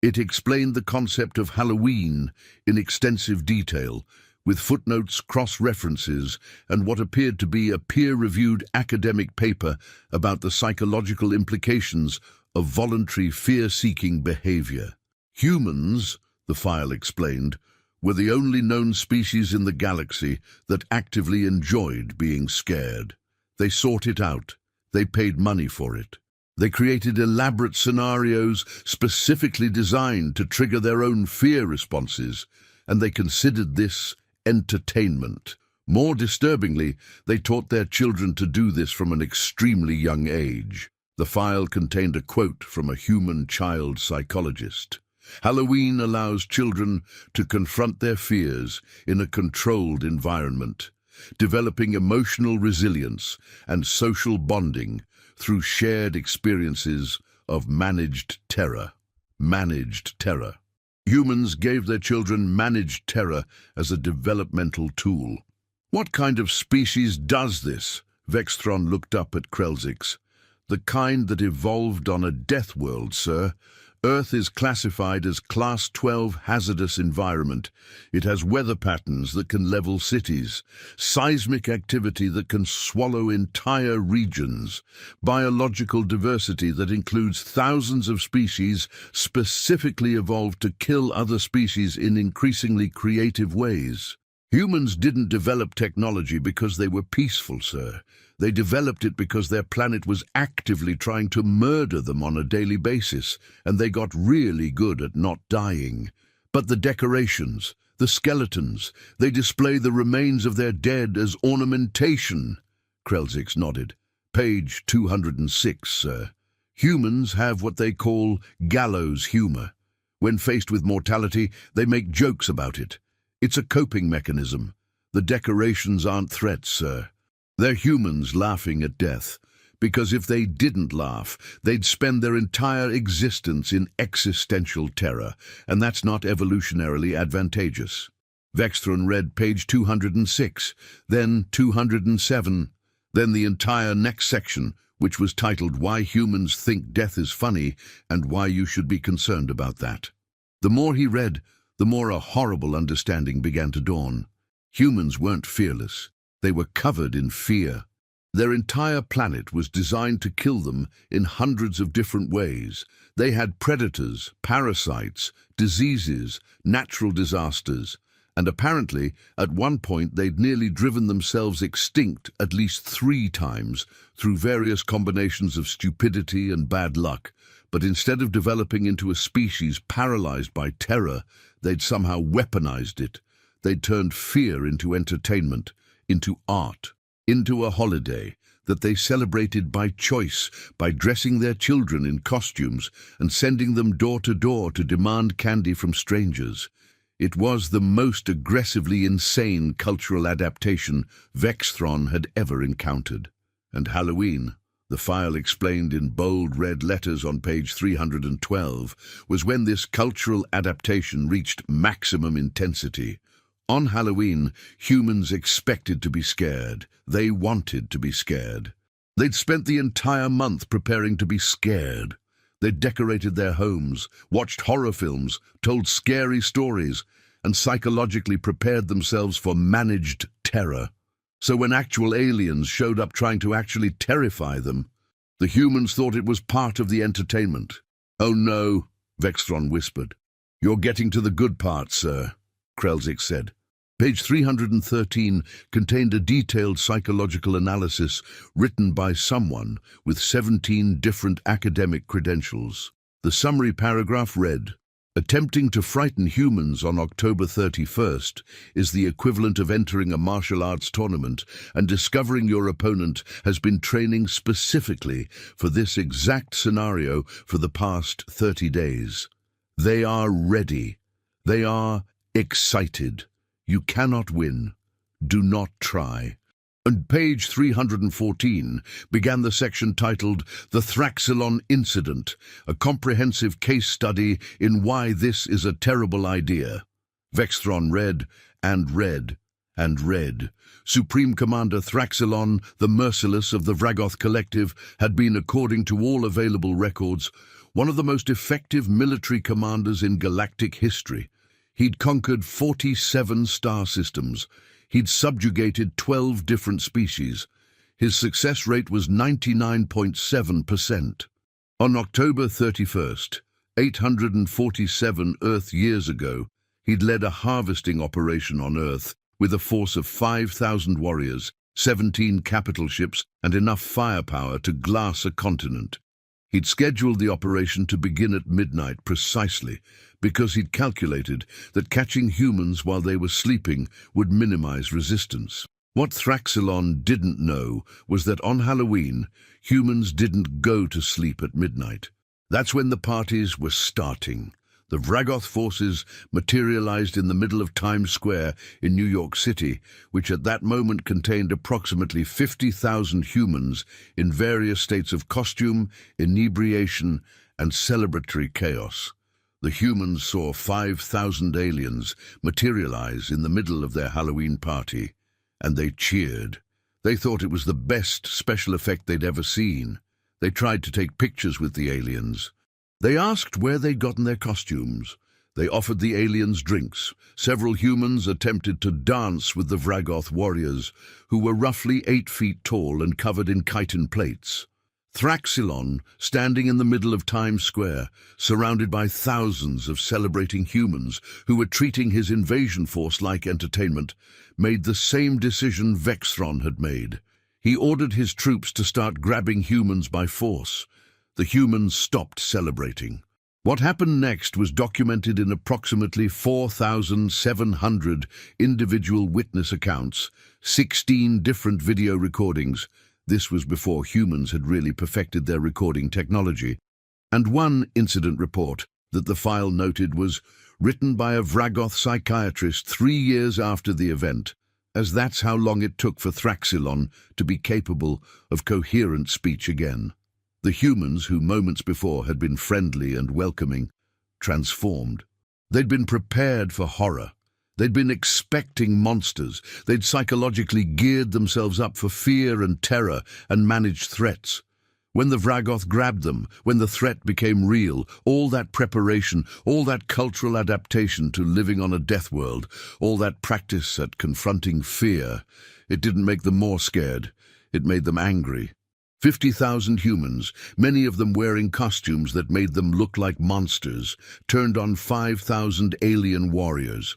It explained the concept of Halloween in extensive detail, with footnotes, cross-references, and what appeared to be a peer-reviewed academic paper about the psychological implications of voluntary fear-seeking behavior. Humans, the file explained, were the only known species in the galaxy that actively enjoyed being scared. They sought it out. They paid money for it. They created elaborate scenarios specifically designed to trigger their own fear responses, and they considered this entertainment. More disturbingly, they taught their children to do this from an extremely young age. The file contained a quote from a human child psychologist. Halloween allows children to confront their fears in a controlled environment, developing emotional resilience and social bonding through shared experiences of managed terror. Managed terror. Humans gave their children managed terror as a developmental tool. What kind of species does this? Vexthron looked up at Krelzix. The kind that evolved on a death world, sir. Earth is classified as Class 12 hazardous environment. It has weather patterns that can level cities, seismic activity that can swallow entire regions, biological diversity that includes thousands of species specifically evolved to kill other species in increasingly creative ways. Humans didn't develop technology because they were peaceful, sir. They developed it because their planet was actively trying to murder them on a daily basis, and they got really good at not dying. But the decorations, the skeletons, they display the remains of their dead as ornamentation. Krelzix nodded. Page 206, sir. Humans have what they call gallows humor. When faced with mortality, they make jokes about it. It's a coping mechanism. The decorations aren't threats, sir. They're humans laughing at death, because if they didn't laugh, they'd spend their entire existence in existential terror, and that's not evolutionarily advantageous. Vexthron read page 206, then 207, then the entire next section, which was titled Why Humans Think Death is Funny and Why You Should Be Concerned About That. The more he read, the more a horrible understanding began to dawn. Humans weren't fearless. They were covered in fear. Their entire planet was designed to kill them in hundreds of different ways. They had predators, parasites, diseases, natural disasters, and apparently, at one point, they'd nearly driven themselves extinct at least 3 times through various combinations of stupidity and bad luck. But instead of developing into a species paralyzed by terror, they'd somehow weaponized it. They'd turned fear into entertainment, into art, into a holiday that they celebrated by choice, by dressing their children in costumes and sending them door to door to demand candy from strangers. It was the most aggressively insane cultural adaptation Vexthron had ever encountered. And Halloween, the file explained in bold red letters on page 312, was when this cultural adaptation reached maximum intensity. On Halloween, humans expected to be scared. They wanted to be scared. They'd spent the entire month preparing to be scared. They'd decorated their homes, watched horror films, told scary stories, and psychologically prepared themselves for managed terror. So when actual aliens showed up trying to actually terrify them, the humans thought it was part of the entertainment. "Oh no," Vexthron whispered. "You're getting to the good part, sir," Krelzix said. Page 313 contained a detailed psychological analysis written by someone with 17 different academic credentials. The summary paragraph read, "Attempting to frighten humans on October 31st is the equivalent of entering a martial arts tournament and discovering your opponent has been training specifically for this exact scenario for the past 30 days. They are ready. They are excited. You cannot win. Do not try." On page 314 began the section titled The Thraxilon Incident, a comprehensive case study in why this is a terrible idea. Vexthron read and read and read. Supreme Commander Thraxilon, the Merciless of the Vragoth Collective, had been, according to all available records, one of the most effective military commanders in galactic history. He'd conquered 47 star systems. He'd subjugated 12 different species. His success rate was 99.7%. On October 31st, 847 Earth years ago, he'd led a harvesting operation on Earth with a force of 5,000 warriors, 17 capital ships, and enough firepower to glass a continent. He'd scheduled the operation to begin at midnight precisely because he'd calculated that catching humans while they were sleeping would minimize resistance. What Thraxilon didn't know was that on Halloween, humans didn't go to sleep at midnight. That's when the parties were starting. The Vragoth forces materialized in the middle of Times Square in New York City, which at that moment contained approximately 50,000 humans in various states of costume, inebriation, and celebratory chaos. The humans saw 5,000 aliens materialize in the middle of their Halloween party, and they cheered. They thought it was the best special effect they'd ever seen. They tried to take pictures with the aliens. They asked where they'd gotten their costumes. They offered the aliens drinks. Several humans attempted to dance with the Vragoth warriors, who were roughly 8 feet tall and covered in chitin plates. Thraxilon, standing in the middle of Times Square, surrounded by thousands of celebrating humans who were treating his invasion force like entertainment, made the same decision Vexthron had made. He ordered his troops to start grabbing humans by force. The humans stopped celebrating. What happened next was documented in approximately 4,700 individual witness accounts, 16 different video recordings. This was before humans had really perfected their recording technology. And one incident report that the file noted was written by a Vragoth psychiatrist 3 years after the event, as that's how long it took for Thraxilon to be capable of coherent speech again. The humans, who moments before had been friendly and welcoming, transformed. They'd been prepared for horror. They'd been expecting monsters. They'd psychologically geared themselves up for fear and terror and managed threats. When the Vragoth grabbed them, when the threat became real, all that preparation, all that cultural adaptation to living on a death world, all that practice at confronting fear, it didn't make them more scared. It made them angry. 50,000 humans, many of them wearing costumes that made them look like monsters, turned on 5,000 alien warriors.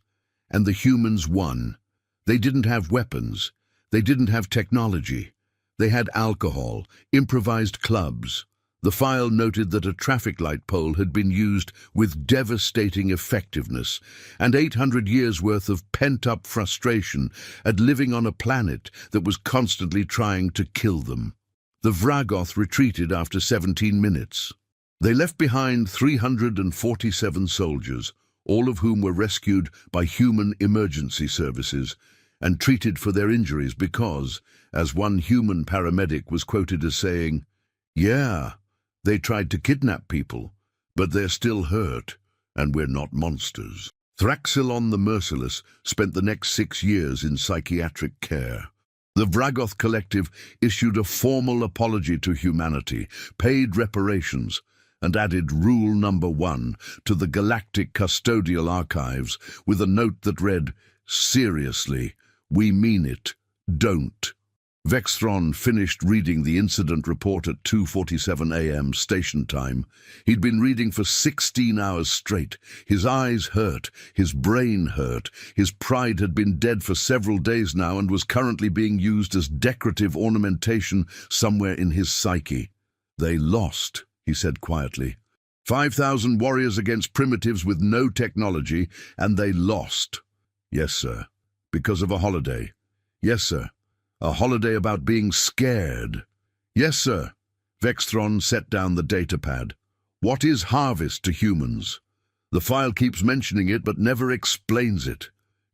And the humans won. They didn't have weapons. They didn't have technology. They had alcohol, improvised clubs. The file noted that a traffic light pole had been used with devastating effectiveness, and 800 years' worth of pent-up frustration at living on a planet that was constantly trying to kill them. The Vragoth retreated after 17 minutes. They left behind 347 soldiers, all of whom were rescued by human emergency services and treated for their injuries because, as one human paramedic was quoted as saying, "Yeah, they tried to kidnap people, but they're still hurt, and we're not monsters." Thraxilon the Merciless spent the next 6 years in psychiatric care. The Vragoth Collective issued a formal apology to humanity, paid reparations, and added Rule Number 1 to the Galactic Custodial Archives with a note that read, "Seriously, we mean it, don't." Vexthron finished reading the incident report at 2:47 a.m. station time. He'd been reading for 16 hours straight. His eyes hurt, his brain hurt. His pride had been dead for several days now and was currently being used as decorative ornamentation somewhere in his psyche. "They lost," he said quietly. 5,000 warriors against primitives with no technology, and they lost. "Yes, sir. Because of a holiday." "Yes, sir. A holiday about being scared." "Yes, sir." Vexthron set down the datapad. "What is harvest to humans?" "The file keeps mentioning it but never explains it."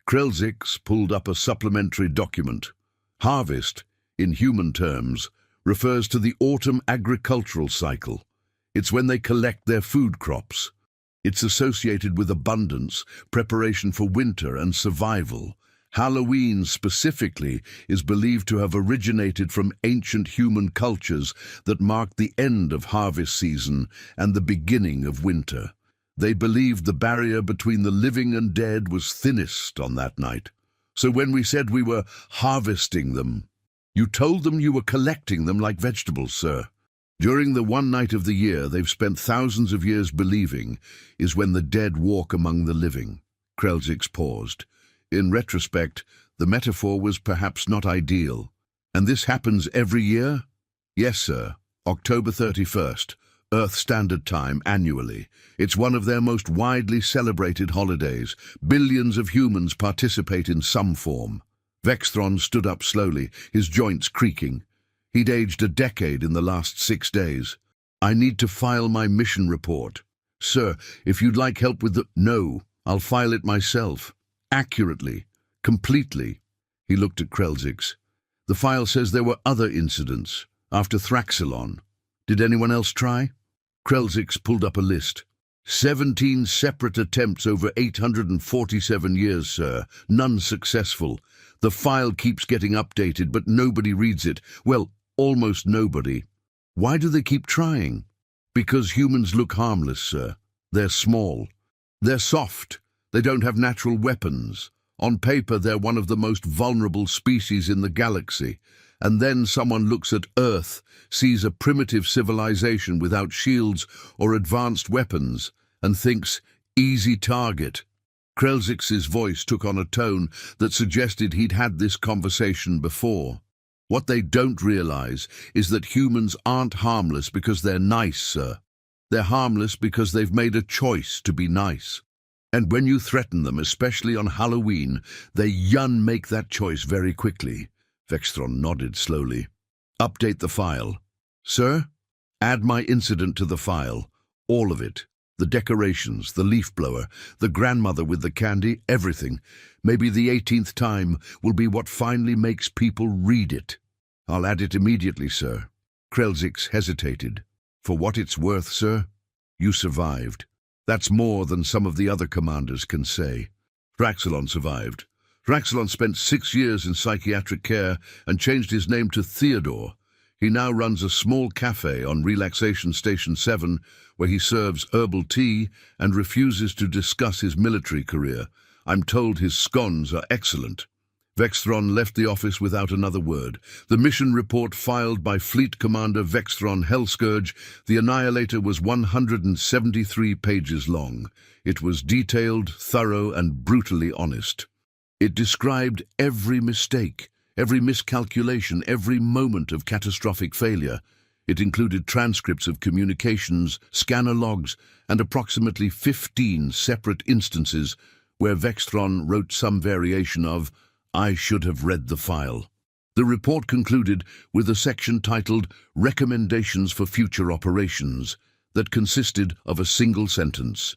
Krelzix pulled up a supplementary document. Harvest, in human terms, refers to the autumn agricultural cycle. It's when they collect their food crops. It's associated with abundance, preparation for winter, and survival. Halloween specifically is believed to have originated from ancient human cultures that marked the end of harvest season and the beginning of winter. They believed the barrier between the living and dead was thinnest on that night. So when we said we were harvesting them, you told them you were collecting them like vegetables, sir. During the one night of the year they've spent thousands of years believing is when the dead walk among the living. Krelzix paused. In retrospect, the metaphor was perhaps not ideal. And this happens every year? Yes, sir. October 31st, Earth Standard Time, annually. It's one of their most widely celebrated holidays. Billions of humans participate in some form. Vexthron stood up slowly, his joints creaking. He'd aged a decade in the last 6 days. I need to file my mission report. Sir, if you'd like help with the... No, I'll file it myself. Accurately. Completely. He looked at Krelzix. The file says there were other incidents, after Thraxilon. Did anyone else try? Krelzix pulled up a list. 17 separate attempts over 847 years, sir. None successful. The file keeps getting updated, but nobody reads it. Well, almost nobody. Why do they keep trying? Because humans look harmless, sir. They're small. They're soft. They don't have natural weapons. On paper, they're one of the most vulnerable species in the galaxy. And then someone looks at Earth, sees a primitive civilization without shields or advanced weapons, and thinks, easy target. Krelzix's voice took on a tone that suggested he'd had this conversation before. What they don't realize is that humans aren't harmless because they're nice, sir. They're harmless because they've made a choice to be nice. And when you threaten them, especially on Halloween, they make that choice very quickly. Vexthron nodded slowly. Update the file. Sir? Add my incident to the file. All of it. The decorations, the leaf blower, the grandmother with the candy, everything. Maybe the 18th time will be what finally makes people read it. I'll add it immediately, sir. Krelzix hesitated. For what it's worth, sir, you survived. That's more than some of the other commanders can say. Thraxilon survived. Thraxilon spent 6 years in psychiatric care and changed his name to Theodore. He now runs a small cafe on Relaxation Station 7 where he serves herbal tea and refuses to discuss his military career. I'm told his scones are excellent. Vexthron left the office without another word. The mission report filed by Fleet Commander Vexthron Hellscourge, the Annihilator, was 173 pages long. It was detailed, thorough, and brutally honest. It described every mistake, every miscalculation, every moment of catastrophic failure. It included transcripts of communications, scanner logs, and approximately 15 separate instances where Vexthron wrote some variation of, I should have read the file. The report concluded with a section titled Recommendations for Future Operations that consisted of a single sentence.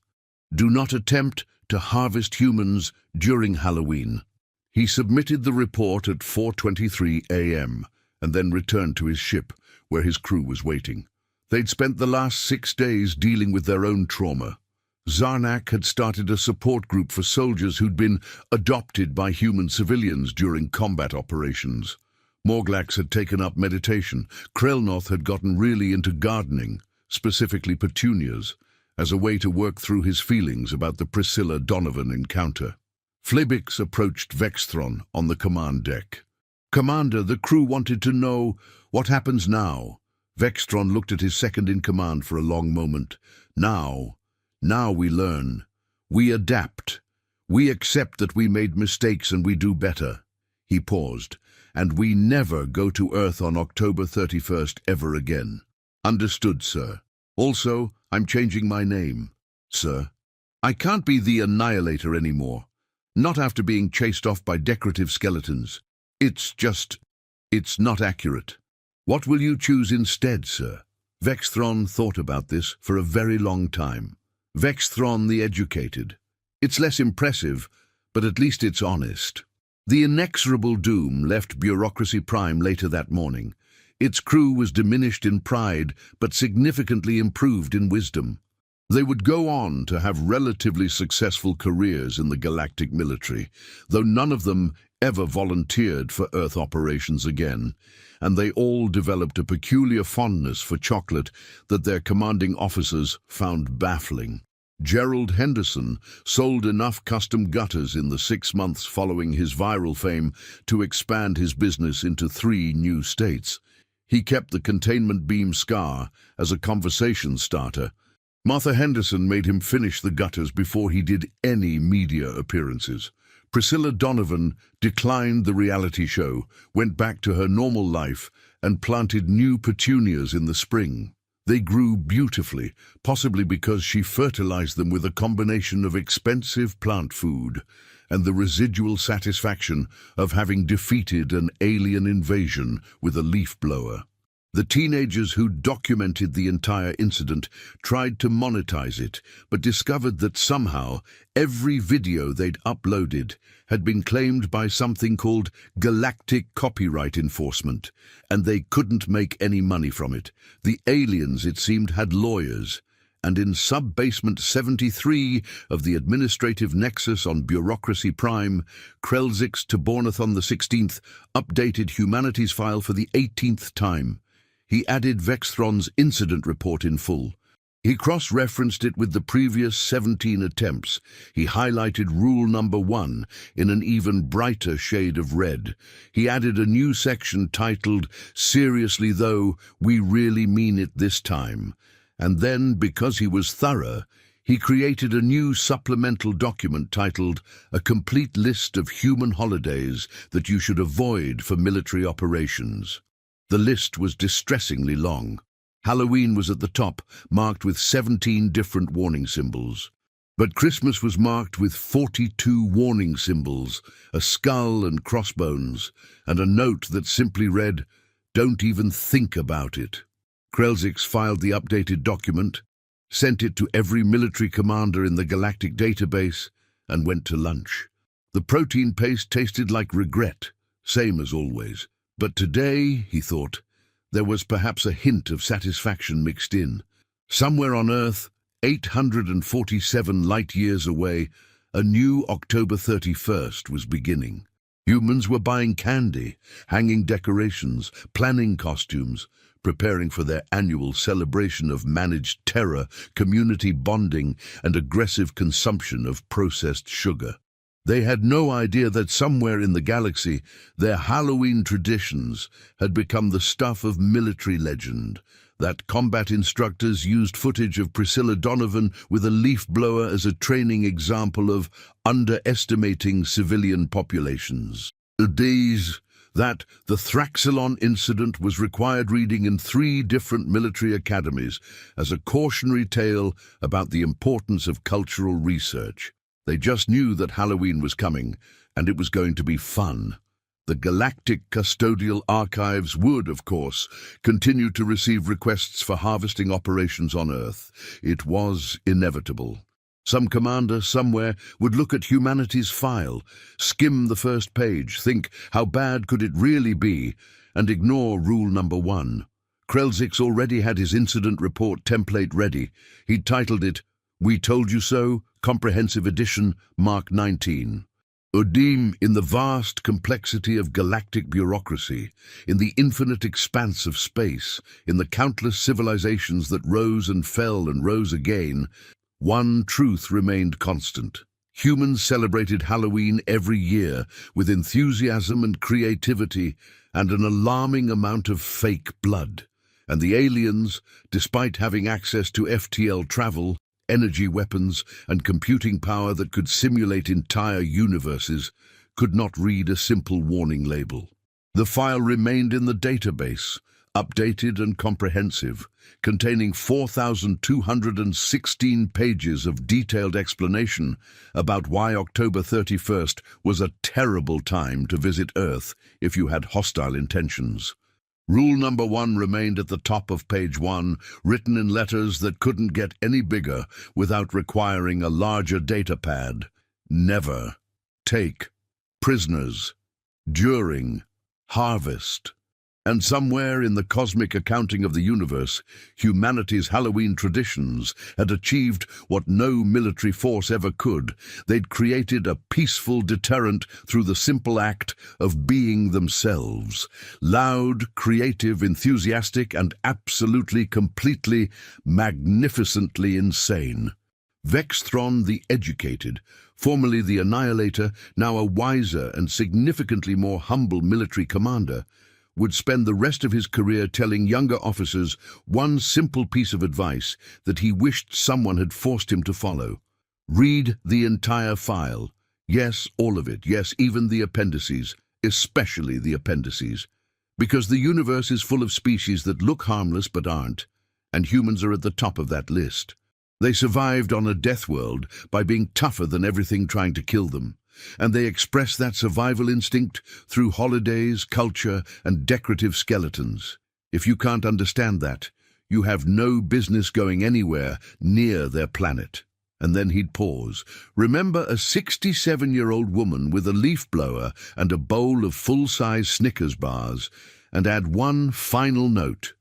Do not attempt to harvest humans during Halloween. He submitted the report at 4:23 a.m. and then returned to his ship, where his crew was waiting. They'd spent the last 6 days dealing with their own trauma. Zarnak had started a support group for soldiers who'd been adopted by human civilians during combat operations. Morglax had taken up meditation. Krelnoth had gotten really into gardening, specifically petunias, as a way to work through his feelings about the Priscilla Donovan encounter. Flebix approached Vexthron on the command deck. Commander, the crew wanted to know what happens now. Vexthron looked at his second-in-command for a long moment. Now we learn. We adapt. We accept that we made mistakes and we do better. He paused. And we never go to Earth on October 31st ever again. Understood, sir. Also, I'm changing my name, sir. I can't be the Annihilator anymore. Not after being chased off by decorative skeletons. It's not accurate. What will you choose instead, sir? Vexthron thought about this for a very long time. Vexthron the Educated. It's less impressive, but at least it's honest. The inexorable doom left Bureaucracy Prime later that morning. Its crew was diminished in pride, but significantly improved in wisdom. They would go on to have relatively successful careers in the galactic military, though none of them ever volunteered for Earth operations again, and they all developed a peculiar fondness for chocolate that their commanding officers found baffling. Gerald Henderson sold enough custom gutters in the 6 months following his viral fame to expand his business into 3 new states. He kept the containment beam scar as a conversation starter. Martha Henderson made him finish the gutters before he did any media appearances. Priscilla Donovan declined the reality show, went back to her normal life, and planted new petunias in the spring. They grew beautifully, possibly because she fertilized them with a combination of expensive plant food and the residual satisfaction of having defeated an alien invasion with a leaf blower. The teenagers who documented the entire incident tried to monetize it, but discovered that somehow every video they'd uploaded had been claimed by something called galactic copyright enforcement, and they couldn't make any money from it. The aliens, it seemed, had lawyers, and in Sub-Basement 73 of the Administrative Nexus on Bureaucracy Prime, Krelzik's Tabornathon the 16th updated humanity's file for the 18th time. He added Vexthron's incident report in full. He cross-referenced it with the previous 17 attempts. He highlighted rule number 1 in an even brighter shade of red. He added a new section titled, "Seriously though, we really mean it this time." And then, because he was thorough, he created a new supplemental document titled, "A Complete List of Human Holidays That You Should Avoid for Military Operations." The list was distressingly long. Halloween was at the top, marked with 17 different warning symbols. But Christmas was marked with 42 warning symbols, a skull and crossbones, and a note that simply read, "Don't even think about it." Krelzix filed the updated document, sent it to every military commander in the galactic database, and went to lunch. The protein paste tasted like regret, same as always. But today, he thought, there was perhaps a hint of satisfaction mixed in. Somewhere on Earth, 847 light-years away, a new October 31st was beginning. Humans were buying candy, hanging decorations, planning costumes, preparing for their annual celebration of managed terror, community bonding, and aggressive consumption of processed sugar. They had no idea that somewhere in the galaxy, their Halloween traditions had become the stuff of military legend, that combat instructors used footage of Priscilla Donovan with a leaf blower as a training example of underestimating civilian populations. That the Thraxilon incident was required reading in 3 different military academies as a cautionary tale about the importance of cultural research. They just knew that Halloween was coming, and it was going to be fun. The Galactic Custodial Archives would, of course, continue to receive requests for harvesting operations on Earth. It was inevitable. Some commander somewhere would look at humanity's file, skim the first page, think how bad could it really be, and ignore rule number 1. Krelzix already had his incident report template ready. He'd titled it, "We Told You So, Comprehensive Edition, Mark 19. Udim, in the vast complexity of galactic bureaucracy, in the infinite expanse of space, in the countless civilizations that rose and fell and rose again, one truth remained constant. Humans celebrated Halloween every year with enthusiasm and creativity and an alarming amount of fake blood. And the aliens, despite having access to FTL travel, energy weapons, and computing power that could simulate entire universes, could not read a simple warning label. The file remained in the database, updated and comprehensive, containing 4,216 pages of detailed explanation about why October 31st was a terrible time to visit Earth if you had hostile intentions. Rule number 1 remained at the top of page 1, written in letters that couldn't get any bigger without requiring a larger data pad. Never take prisoners during harvest. And somewhere in the cosmic accounting of the universe, humanity's Halloween traditions had achieved what no military force ever could. They'd created a peaceful deterrent through the simple act of being themselves. Loud, creative, enthusiastic, and absolutely, completely, magnificently insane. Vexthron the Educated, formerly the Annihilator, now a wiser and significantly more humble military commander, would spend the rest of his career telling younger officers one simple piece of advice that he wished someone had forced him to follow. Read the entire file. Yes, all of it. Yes, even the appendices, especially the appendices. Because the universe is full of species that look harmless but aren't, and humans are at the top of that list. They survived on a death world by being tougher than everything trying to kill them, and they express that survival instinct through holidays, culture, and decorative skeletons. If you can't understand that, you have no business going anywhere near their planet. And then he'd pause. Remember a 67-year-old woman with a leaf blower and a bowl of full-size Snickers bars, and add one final note.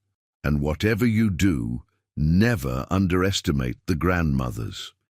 And whatever you do, never underestimate the grandmothers.